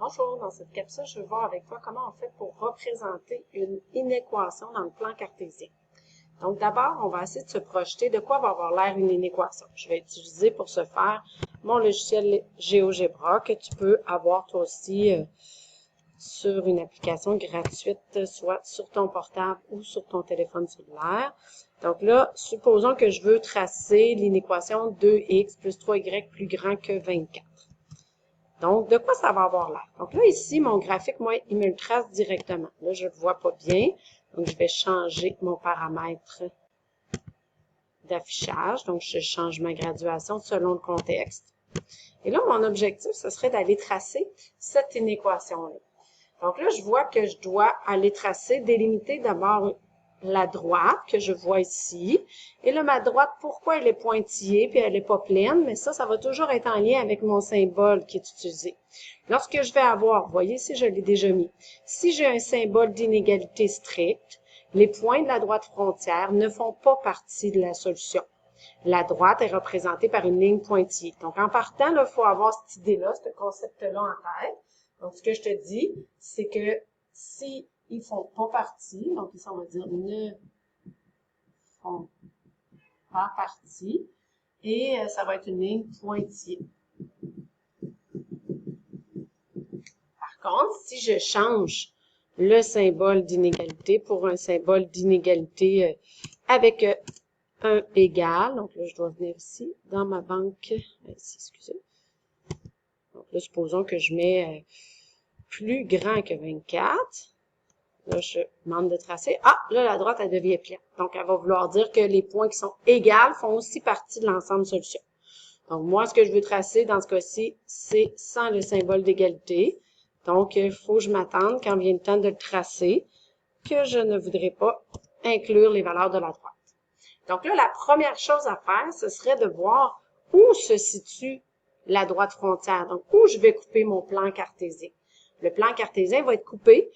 Bonjour, dans cette capsule, je vais voir avec toi comment on fait pour représenter une inéquation dans le plan cartésien. Donc d'abord, on va essayer de se projeter de quoi va avoir l'air une inéquation. Je vais utiliser pour ce faire mon logiciel GeoGebra que tu peux avoir toi aussi sur une application gratuite, soit sur ton portable ou sur ton téléphone cellulaire. Donc là, supposons que je veux tracer l'inéquation 2x plus 3y plus grand que 24. Donc, de quoi ça va avoir l'air? Donc là, ici, mon graphique, moi, il me le trace directement. Là, je ne le vois pas bien. Donc, je vais changer mon paramètre d'affichage. Donc, je change ma graduation selon le contexte. Et là, mon objectif, ce serait d'aller tracer cette inéquation-là. Donc là, je vois que je dois aller tracer, délimiter d'abord la droite que je vois ici. Et là, ma droite, pourquoi elle est pointillée puis elle n'est pas pleine? Mais ça va toujours être en lien avec mon symbole qui est utilisé. Lorsque je vais avoir, vous voyez ici, je l'ai déjà mis. Si j'ai un symbole d'inégalité stricte, les points de la droite frontière ne font pas partie de la solution. La droite est représentée par une ligne pointillée. Donc, en partant, il faut avoir cette idée-là, ce concept-là en tête. Donc, ce que je te dis, c'est que si ils ne font pas partie, donc ici, on va dire ne font pas partie, et ça va être une ligne pointillée. Par contre, si je change le symbole d'inégalité pour un symbole d'inégalité avec un égal, donc là, je dois venir ici, dans ma banque, ici, excusez. Donc là, supposons que je mets plus grand que 24. Là, je demande de tracer. Ah, là, la droite, elle devient pleine. Donc, elle va vouloir dire que les points qui sont égaux font aussi partie de l'ensemble solution. Donc, moi, ce que je veux tracer dans ce cas-ci, c'est sans le symbole d'égalité. Donc, il faut que je m'attende, quand vient le temps de le tracer, que je ne voudrais pas inclure les valeurs de la droite. Donc là, la première chose à faire, ce serait de voir où se situe la droite frontière. Donc, où je vais couper mon plan cartésien. Le plan cartésien va être coupé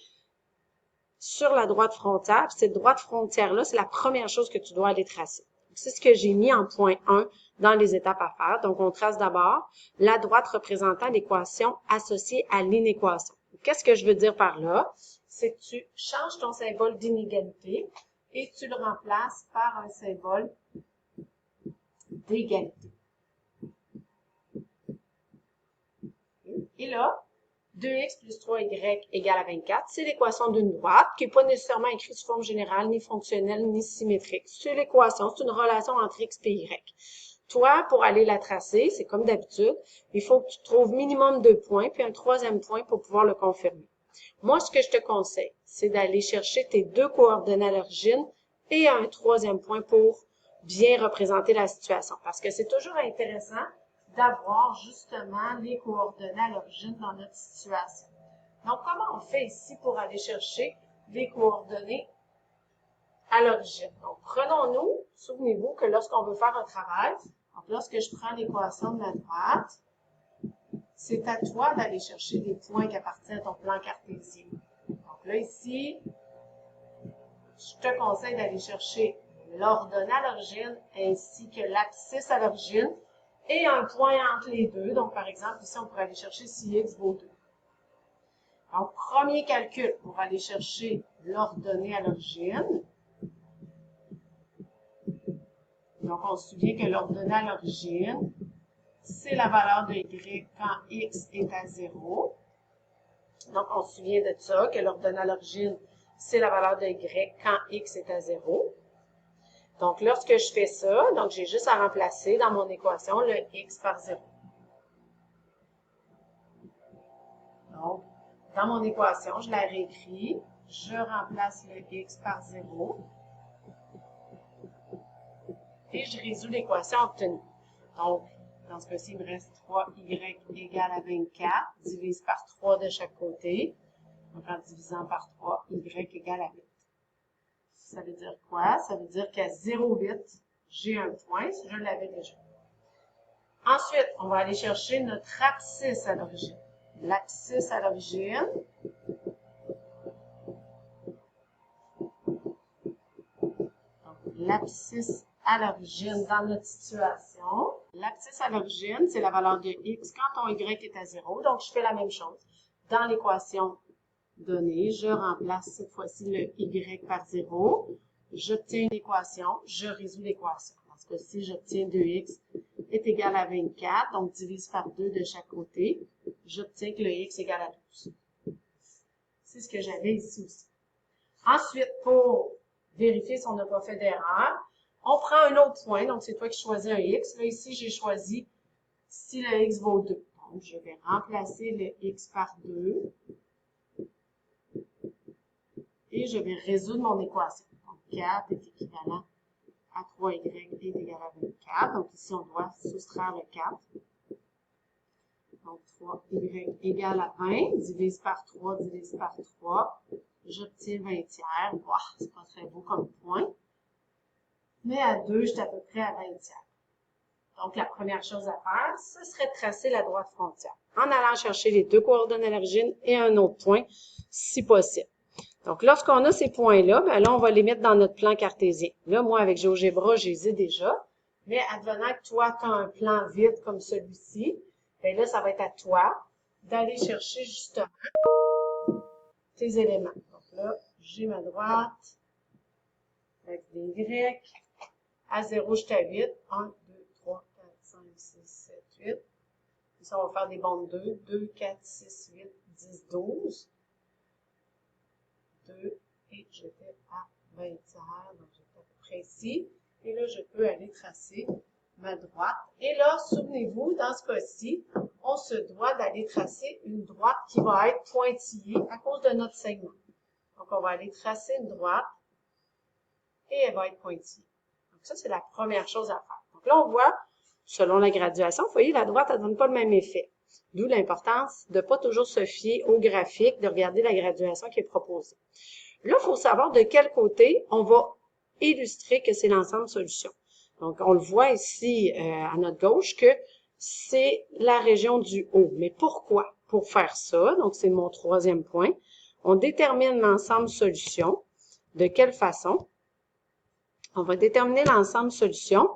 sur la droite frontière. Puis cette droite frontière-là, c'est la première chose que tu dois aller tracer. C'est ce que j'ai mis en point 1 dans les étapes à faire. Donc, on trace d'abord la droite représentant l'équation associée à l'inéquation. Qu'est-ce que je veux dire par là? C'est que tu changes ton symbole d'inégalité et tu le remplaces par un symbole d'égalité. Et là, 2x plus 3y égale à 24, c'est l'équation d'une droite qui n'est pas nécessairement écrite sous forme générale, ni fonctionnelle, ni symétrique. C'est l'équation, c'est une relation entre x et y. Toi, pour aller la tracer, c'est comme d'habitude, il faut que tu trouves minimum 2 points, puis un troisième point pour pouvoir le confirmer. Moi, ce que je te conseille, c'est d'aller chercher tes 2 coordonnées à l'origine et un troisième point pour bien représenter la situation. Parce que c'est toujours intéressant d'avoir justement les coordonnées à l'origine dans notre situation. Donc, comment on fait ici pour aller chercher les coordonnées à l'origine? Donc, prenons-nous, souvenez-vous que lorsqu'on veut faire un travail, donc lorsque je prends l'équation de ma droite, c'est à toi d'aller chercher des points qui appartiennent à ton plan cartésien. Donc là, ici, je te conseille d'aller chercher l'ordonnée à l'origine ainsi que l'abscisse à l'origine et un point entre les deux. Donc, par exemple, ici, on pourrait aller chercher si x vaut 2. Donc, premier calcul, on va aller chercher l'ordonnée à l'origine. Donc, on se souvient que l'ordonnée à l'origine, c'est la valeur de y quand x est à 0. Donc, on se souvient de ça, que l'ordonnée à l'origine, c'est la valeur de y quand x est à 0. Donc, lorsque je fais ça, donc j'ai juste à remplacer dans mon équation le x par 0. Donc, dans mon équation, je la réécris, je remplace le x par 0 et je résous l'équation obtenue. Donc, dans ce cas-ci, il me reste 3y égale à 24, divise par 3 de chaque côté. Donc, en divisant par 3, y égale à 8. Ça veut dire quoi? Ça veut dire qu'à 0,8, j'ai un point, si je l'avais déjà. Ensuite, on va aller chercher notre abscisse à l'origine. L'abscisse à l'origine, l'abscisse à l'origine dans notre situation. L'abscisse à l'origine, c'est la valeur de x quand ton y est à 0. Donc, je fais la même chose. dans l'équation donnée, je remplace cette fois-ci le y par 0. J'obtiens une équation, je résous l'équation. Dans ce cas-ci, j'obtiens 2x est égal à 24, donc divise par 2 de chaque côté. J'obtiens que le x est égal à 12. C'est ce que j'avais ici aussi. Ensuite, pour vérifier si on n'a pas fait d'erreur, on prend un autre point, donc c'est toi qui choisis un x. Là, ici, j'ai choisi si le x vaut 2. Donc, je vais remplacer le x par 2 et je vais résoudre mon équation. Donc, 4 est équivalent à 3y est égal à 24. Donc, ici, on doit soustraire le 4. Donc, 3y égale à 20, divise par 3, divise par 3. J'obtiens 20 tiers. Wow, c'est pas très beau comme point. Mais à 2, j'étais à peu près à 20 tiers. Donc, la première chose à faire, ce serait de tracer la droite frontière en allant chercher les deux coordonnées à l'origine et un autre point, si possible. Donc, lorsqu'on a ces points-là, ben là, on va les mettre dans notre plan cartésien. Là, moi, avec GeoGebra, je les ai déjà. Mais advenant que toi, tu as un plan vide comme celui-ci, bien là, ça va être à toi d'aller chercher justement tes éléments. Donc là, j'ai ma droite avec des Y. À 0, j'étais à 8. 1, 2, 3, 4, 5, 6, 7, 8. Puis ça, on va faire des bandes 2. 2, 4, 6, 8, 10, 12. 2. Et j'étais à 20 tiers. Donc, j'étais à peu près ici. Et là, je peux aller tracer ma droite. Et là, souvenez-vous, dans ce cas-ci, on se doit d'aller tracer une droite qui va être pointillée à cause de notre segment. Donc, on va aller tracer une droite et elle va être pointillée. Donc, ça, c'est la première chose à faire. Donc là, on voit, selon la graduation, vous voyez, la droite, elle ne donne pas le même effet. D'où l'importance de ne pas toujours se fier au graphique, de regarder la graduation qui est proposée. Là, il faut savoir de quel côté on va illustrer que c'est l'ensemble solution. Donc, on le voit ici à notre gauche que c'est la région du haut. Mais pourquoi? Pour faire ça, donc c'est mon troisième point, on détermine l'ensemble solution. De quelle façon? On va déterminer l'ensemble solution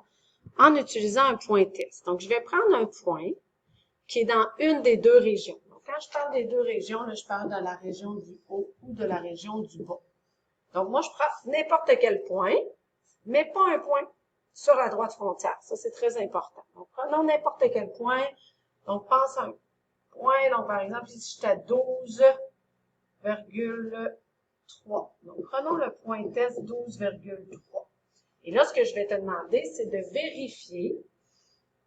en utilisant un point test. Donc, je vais prendre un point qui est dans une des deux régions. Donc, quand je parle des deux régions, là, je parle de la région du haut ou de la région du bas. Donc, moi, je prends n'importe quel point, mais pas un point sur la droite frontière. Ça, c'est très important. Donc, prenons n'importe quel point. Donc, pense à un point. Donc, par exemple, ici, je suis à 12,3. Donc, prenons le point test 12,3. Et là, ce que je vais te demander, c'est de vérifier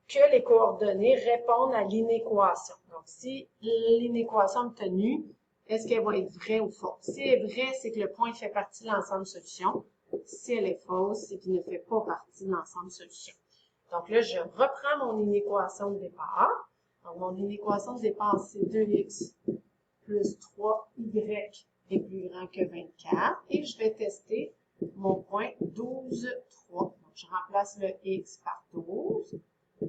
que les coordonnées répondent à l'inéquation. Donc, si l'inéquation obtenue, est-ce qu'elle va être vraie ou fausse? Si elle est vraie, c'est que le point fait partie de l'ensemble solution. Si elle est fausse, c'est qu'il ne fait pas partie de l'ensemble solution. Donc là, je reprends mon inéquation de départ. Donc, mon inéquation de départ, c'est 2x plus 3y est plus grand que 24. Et je vais tester mon point 12,3. Donc, je remplace le x par 12.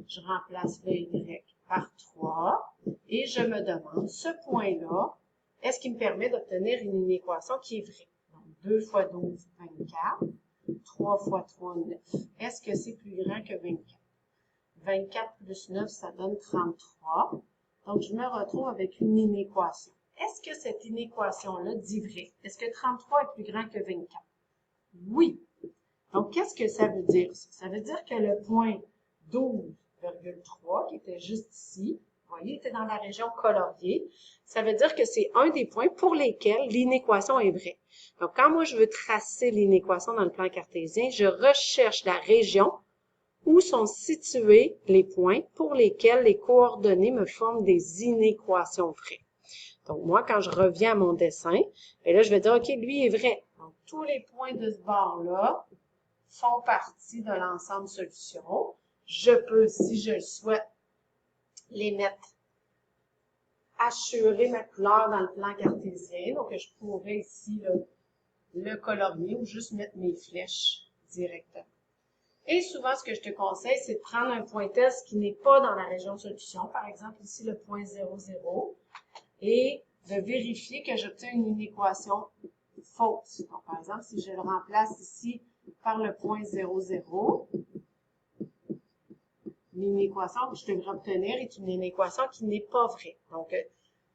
Je remplace le y par 3 et je me demande, ce point-là, est-ce qu'il me permet d'obtenir une inéquation qui est vraie? Donc, 2 fois 12, 24. 3 fois 3, 9. Est-ce que c'est plus grand que 24? 24 plus 9, ça donne 33. Donc, je me retrouve avec une inéquation. Est-ce que cette inéquation-là dit vrai? Est-ce que 33 est plus grand que 24? Oui. Donc, qu'est-ce que ça veut dire? Ça veut dire que le point 12,3, qui était juste ici, vous voyez, était dans la région coloriée. Ça veut dire que c'est un des points pour lesquels l'inéquation est vraie. Donc, quand moi, je veux tracer l'inéquation dans le plan cartésien, je recherche la région où sont situés les points pour lesquels les coordonnées me forment des inéquations vraies. Donc, moi, quand je reviens à mon dessin, et là, je vais dire, OK, lui est vrai. Donc, tous les points de ce bord-là font partie de l'ensemble solution. Je peux, si je le souhaite, les mettre, assurer ma couleur dans le plan cartésien. Donc, je pourrais ici le colorier ou juste mettre mes flèches directement. Et souvent, ce que je te conseille, c'est de prendre un point test qui n'est pas dans la région solution. Par exemple, ici, le point 0, 0. Et de vérifier que j'obtiens une inéquation fausse. Donc, par exemple, si je le remplace ici par le point 0, 0, l'inéquation que je devrais obtenir est une inéquation qui n'est pas vraie. Donc,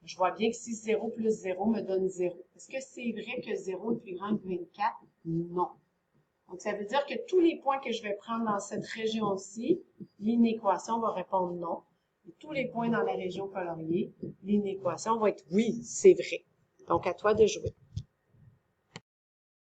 Je vois bien que si 0 plus 0 me donne 0. Est-ce que c'est vrai que 0 est plus grand que 24? Non. Donc, ça veut dire que tous les points que je vais prendre dans cette région-ci, l'inéquation va répondre non. Et tous les points dans la région coloriée, l'inéquation va être oui, c'est vrai. Donc, à toi de jouer.